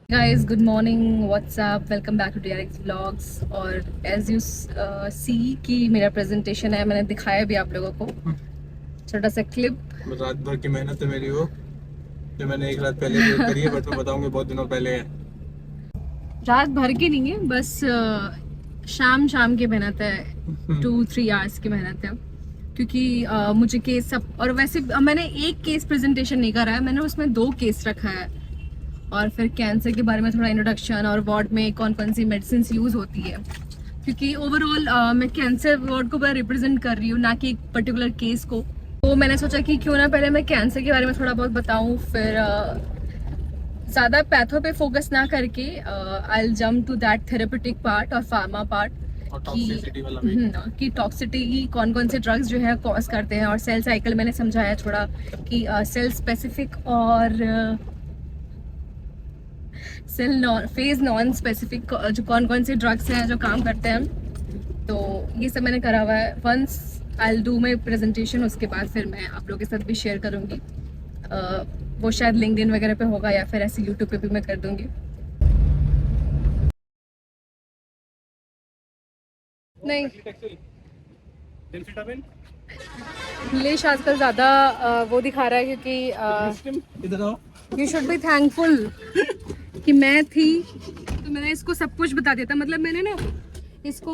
Guys, good morning. What's up? Welcome back to DRX Vlogs. और as you see कि मेरा presentation है, मैंने दिखाया भी आप लोगों को छोटा सा क्लिप। रात भर की मेहनत है मेरी वो, जो मैंने एक रात पहले करी है, बट मैं बताऊंगी बहुत दिनों पहले है। रात भर की नहीं है, बस शाम शाम की मेहनत है। 2-3 आवर्स की मेहनत है, क्योंकि मुझे केस सब, और वैसे मैंने एक केस प्रेजेंटेशन नहीं करा है, मैंने उसमें 2 केस रखा है। और फिर कैंसर के बारे में थोड़ा इंट्रोडक्शन, और वार्ड में कौन कौन सी मेडिसिन यूज़ होती है, क्योंकि ओवरऑल मैं कैंसर वार्ड को पूरा रिप्रेजेंट कर रही हूँ, ना कि एक पर्टिकुलर केस को। तो मैंने सोचा कि क्यों ना पहले मैं कैंसर के बारे में थोड़ा बहुत बताऊँ, फिर ज़्यादा पैथो पे फोकस ना करके I will jump to that therapeutic part और फार्मा पार्ट कि टॉक्सिसिटी कौन कौन से ड्रग्स जो है कॉज करते हैं, और सेल साइकिल मैंने समझाया थोड़ा कि सेल स्पेसिफिक और फेज नॉन स्पेसिफिक जो कौन कौन से ड्रग्स हैं जो काम करते हैं। तो ये सब मैंने करा हुआ है। Once I do my presentation, उसके बाद फिर मैं आप लोगों के साथ भी शेयर करूँगी। वो शायद लिंक्डइन वगैरह पे होगा, या फिर ऐसे यूट्यूब पे भी मैं कर दूँगी। नहीं, नीलेश आजकल ज़्यादा वो दिखा रहा है, क्योंकि यू शुड बी थैंकफुल कि मैं थी तो मैंने इसको सब कुछ बता दिया था। मतलब मैंने ना इसको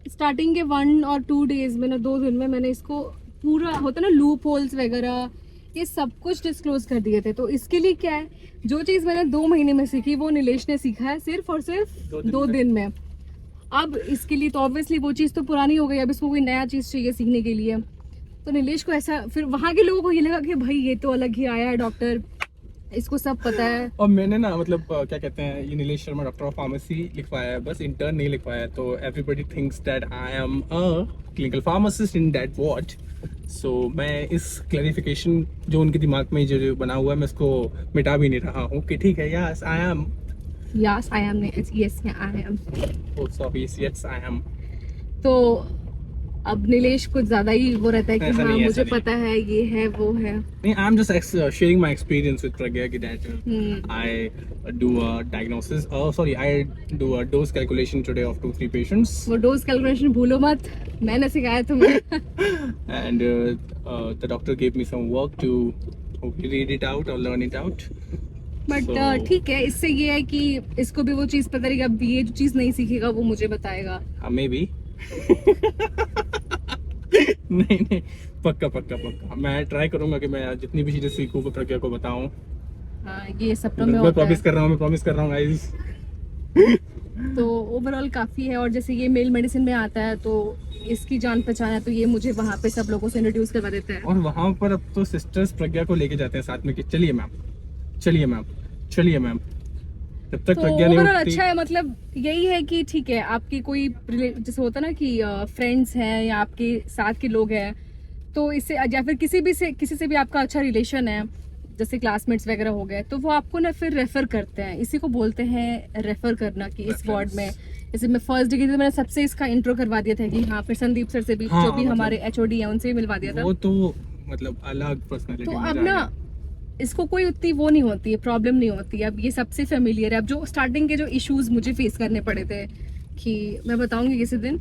स्टार्टिंग के 1 और 2 डेज में ना, 2 दिन में मैंने इसको पूरा होता ना लूप होल्स वगैरह ये सब कुछ डिस्क्लोज कर दिए थे। तो इसके लिए क्या है, जो चीज़ मैंने 2 महीने में सीखी वो नीलेश ने सीखा है सिर्फ और सिर्फ 2 दिन में। अब इसके लिए तो ऑब्वियसली वो चीज़ तो पुरानी हो गई, अब इसको कोई नया चीज़ चाहिए सीखने के लिए। तो नीलेश को ऐसा, फिर वहाँ के लोगों को ये लगा कि भाई ये तो अलग ही आया है डॉक्टर, इसको सब पता है। और मैंने ना मतलब क्या कहते हैं, ये Nilesh Sharma doctor of pharmacy लिखवाया है, बस इंटर्न नहीं लिखवाया है। तो everybody thinks that I am a clinical pharmacist in that ward. So मैं इस क्लैरिफिकेशन जो उनके दिमाग में जो बना हुआ है, मैं इसको मिटा भी नहीं रहा हूँ कि ठीक है, yes I am, yes I am, yes I am, sorry yes I am. तो अब नीलेश कुछ ज्यादा ही वो रहता है कि ऐसा हाँ नहीं, मुझे ऐसा पता है, ये है वो है। नहीं, I am just sharing my experience with Pragya कि that I do a diagnosis, sorry, I do a dose calculation today of 2-3 patients. वो डोज कैलकुलेशन भूलो मत, मैंने सिखाया तुम्हें। And the doctor gave me some work to read it out or learn it out. But ठीक है, इससे ये है कि इसको भी वो चीज पता रहेगी। अब ये जो चीज नहीं सीखेगा वो मुझे बताएगा। Maybe. नहीं नहीं, पक्का पक्का पक्का मैं ट्राई करूंगा कि मैं जितनी भी चीजें सीखूं वो प्रज्ञा को बताऊं। हाँ, ये सपनों में मैं होता प्रॉमिस है। कर रहा हूँ, मैं प्रॉमिस कर रहा हूँ गाइस। तो ओवरऑल काफ़ी है। और जैसे ये मेल मेडिसिन में आता है, तो इसकी जान पहचान है, तो ये मुझे वहाँ पे सब लोगों से इंट्रोड्यूस करवा देता है। और वहाँ पर अब तो सिस्टर्स प्रज्ञा को लेके जाते हैं साथ में कि चलिए मैम, चलिए मैम, चलिए मैम। जब तक तो प्रज्ञा नहीं ओवरऑल उठती, अच्छा है। मतलब यही है कि ठीक है, आपकी कोई जैसे होता ना कि फ्रेंड्स हैं या आपके साथ के लोग हैं, तो इससे या फिर किसी से भी आपका अच्छा रिलेशन है, जैसे क्लासमेट्स वगैरह हो गए, तो वो आपको ना फिर रेफर करते हैं। इसी को बोलते हैं रेफर करना, कि इस वार्ड में जैसे मैं फर्स्ट डिग्री, तो मैंने सबसे इसका इंट्रो करवा दिया था कि हाँ, फिर संदीप सर से भी, हाँ, जो भी मतलब हमारे एचओडी हैं, उनसे भी मिलवा दिया था। वो तो मतलब अलग पर्सनालिटी तो में अब जा ना गया। इसको कोई उतनी वो नहीं होती है, प्रॉब्लम नहीं होती है। अब ये सबसे फेमिलियर है। अब जो स्टार्टिंग के जो इश्यूज मुझे फेस करने पड़े थे, कि मैं बताऊंगी किसी दिन,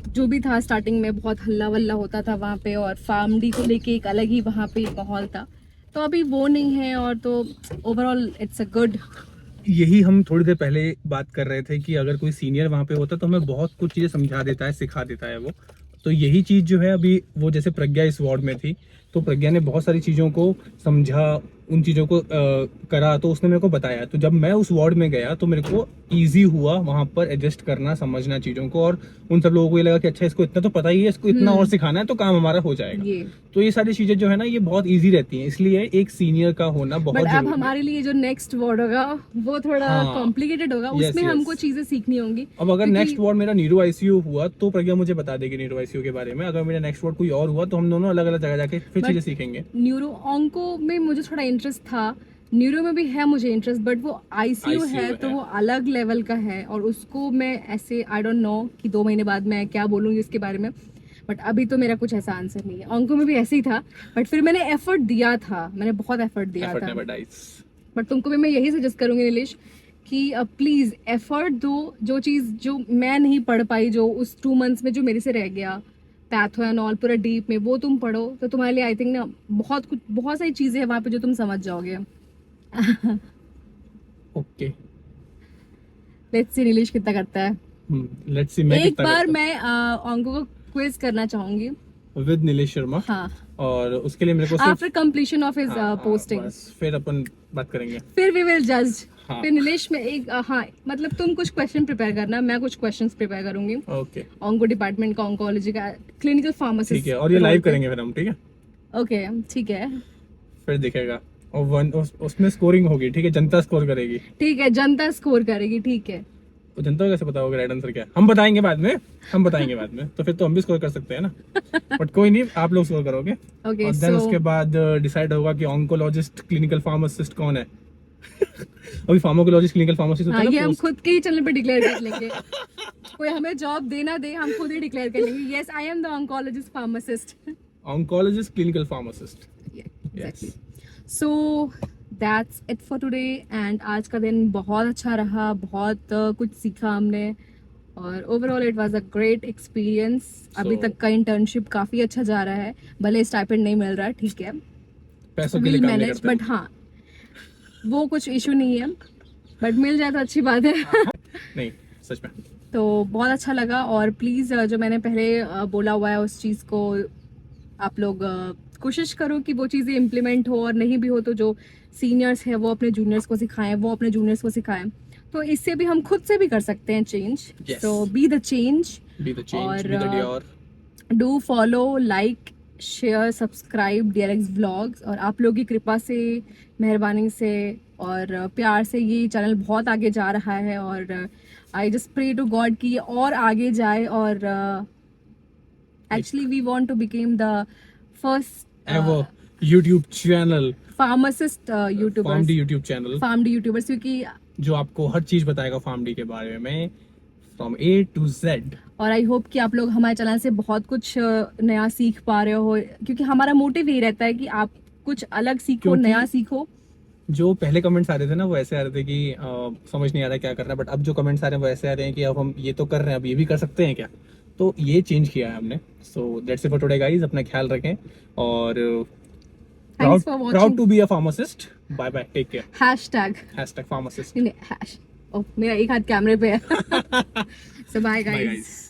जो भी था स्टार्टिंग में बहुत हल्ला वल्ला होता था वहाँ पे, और फार्मडी को लेके एक अलग ही वहाँ पे माहौल था। तो अभी वो नहीं है, और तो ओवरऑल इट्स अ गुड। यही हम थोड़ी देर पहले बात कर रहे थे कि अगर कोई सीनियर वहाँ पे होता तो हमें बहुत कुछ चीज़ें समझा देता है, सिखा देता है वो। तो यही चीज़ जो है अभी, वो जैसे प्रज्ञा इस वार्ड में थी, तो प्रज्ञा ने बहुत सारी चीज़ों को समझा, उन चीज़ों को करा, तो उसने मेरे को बताया। तो जब मैं उस वार्ड में गया तो मेरे को ईजी हुआ वहाँ पर एडजस्ट करना, समझना चीज़ों को। और उन सब लोगों को ये लगा कि अच्छा, इसको इतना तो पता ही है, इसको इतना और सिखाना है तो काम हमारा हो जाएगा। ये तो ये सारी चीज़ें जो है ना, ये बहुत ईजी रहती हैं, इसलिए एक सीनियर का होना बहुत बट अब जरूरी है। हमारे लिए जो नेक्स्ट वर्ड होगा वो थोड़ा हाँ, कॉम्प्लिकेटेड होगा, यस उसमें हमको यस। चीजें सीखनी होंगी। अब अगर क्योंकि नेक्स्ट वार्ड मेरा न्यूरो आईसीयू हुआ तो प्रज्ञा मुझे बता देगी न्यूरो आईसीयू के बारे में। अगर मेरा नेक्स्ट वार्ड कोई और हुआ तो हम दोनों अलग अलग जगह जाके फिर चीजें सीखेंगे। न्यूरो ऑन्को में मुझे थोड़ा इंटरेस्ट था, न्यूरो में भी है मुझे इंटरेस्ट, बट वो आईसीयू ICU है तो है। वो अलग लेवल का है। और उसको मैं ऐसे आई डोंट नो कि 2 महीने बाद मैं क्या बोलूँगी इसके बारे में। बट अभी तो मेरा कुछ ऐसा आंसर नहीं है। ऑन्को में भी ऐसे ही था, बट फिर मैंने एफर्ट दिया था, मैंने बहुत एफर्ट दिया एफर्ट था। Never dies. बट तुमको भी मैं यही सजेस्ट करूंगी नीलेश कि प्लीज एफर्ट दो, जो चीज़ जो मैं नहीं पढ़ पाई, जो उस 2 मंथ्स में जो मेरे से रह गया, पैथो एंड ऑल पूरा डीप में, वो तुम पढ़ो तो तुम्हारे लिए आई थिंक ना बहुत सारी चीज़ें हैं वहाँ पे जो तुम समझ जाओगे। ओके, लेट्स सी नीलेश कितना करता है। लेट्स सी मैं एक कितना बार करता मैं ऑंको को क्विज करना चाहूंगी। हूं विद नीलेश शर्मा। हाँ, और उसके लिए मेरे को सिर्फ after completion of his posting, बस फिर अपन बात करेंगे। फिर वी विल जज। हाँ। फिर नीलेश में एक हाँ मतलब तुम कुछ क्वेश्चन प्रिपेयर करना, मैं कुछ क्वेश्चंस प्रिपेयर करूंगी ओके ऑंको डिपार्टमेंट का, ऑंकोलॉजी का, क्लिनिकल फार्मासिस्ट। ठीक है, और ये लाइव करेंगे फिर हम, ठीक है? ओके ठीक है, फिर दिखेगा और उसमें स्कोरिंग होगी, ठीक है? जनता स्कोर करेगी। ठीक है, जनता स्कोर करेगी, ठीक है। तो जनता को कैसे पता होगा राइट आंसर क्या है? हम बताएंगे बाद में, हम बताएंगे बाद में, तो फिर तो हम भी स्कोर कर सकते हैं ना। बट कोई नहीं, आप लोग स्कोर करोगे। ओके और देन सो उसके बाद डिसाइड होगा कि ऑन्कोलॉजिस्ट क्लिनिकल फार्मासिस्ट कौन है। अभी फार्माकोलॉजिस्ट क्लिनिकल फार्मासिस्ट होता हाँ, है ये ना हम post। खुद के ही चैनल पे डिक्लेयर कर लेंगे। कोई हमें जॉब देना दे, हम खुद ही डिक्लेयर कर लेंगे, yes I am the oncologist pharmacist. Oncologist clinical pharmacist. Exactly. So that's it for today and आज का दिन बहुत अच्छा रहा, बहुत कुछ सीखा हमने और overall it was a great experience. अभी So- तक का इंटर्नशिप काफ़ी अच्छा जा रहा है, भले स्टाइपेंड नहीं मिल रहा है, ठीक है, पैसों के विल लिए काम नहीं मैनेज, करते। बट हाँ वो कुछ इशू नहीं है, बट मिल जाए तो अच्छी बात है। नहीं, सच में। तो बहुत अच्छा लगा और प्लीज़ जो मैंने पहले बोला हुआ है उस चीज़ को आप लोग कोशिश करो कि वो चीज़ें इम्प्लीमेंट हो, और नहीं भी हो तो जो सीनियर्स है वो अपने जूनियर्स को सिखाएं, वो अपने जूनियर्स को सिखाएं, तो इससे भी हम खुद से भी कर सकते हैं change. Yes. So be the change, be the change, और, be the Dior. Do follow, like, share, subscribe DRX vlogs. और आप लोगों की कृपा से, मेहरबानी से और प्यार से ये चैनल बहुत आगे जा रहा है, और I just pray to God कि ये और आगे जाए, और actually we want to become the first ever YouTube channel, pharmacist pharm YouTubers, D YouTube channel, pharm D YouTubers, क्योंकि जो आपको हर चीज बताएगा फार्म डी के बारे में फ्रॉम A to Z। और आई होप कि आप लोग हमारे चैनल से बहुत कुछ नया सीख पा रहे हो, क्योंकि हमारा मोटिव यही रहता है कि आप कुछ अलग सीखो, क्योंकि नया सीखो। जो पहले कमेंट्स आ रहे थे ना, वो ऐसे आ रहे थे कि समझ नहीं आ रहा क्या करना है, बट अब जो कमेंट्स आ रहे हैं वो ऐसे आ रहे हैं कि अब हम ये तो कर रहे हैं, अब ये भी कर सकते हैं क्या? तो ये चेंज किया है हमने। So that's it for today guys, अपना ख्याल रखें और Thanks for watching. Proud to be a pharmacist. Bye bye, take care. #, #Pharmacist. नहीं, हैश, ओ मेरा एक हाथ कैमरे पे है। So bye bye guys. Guys.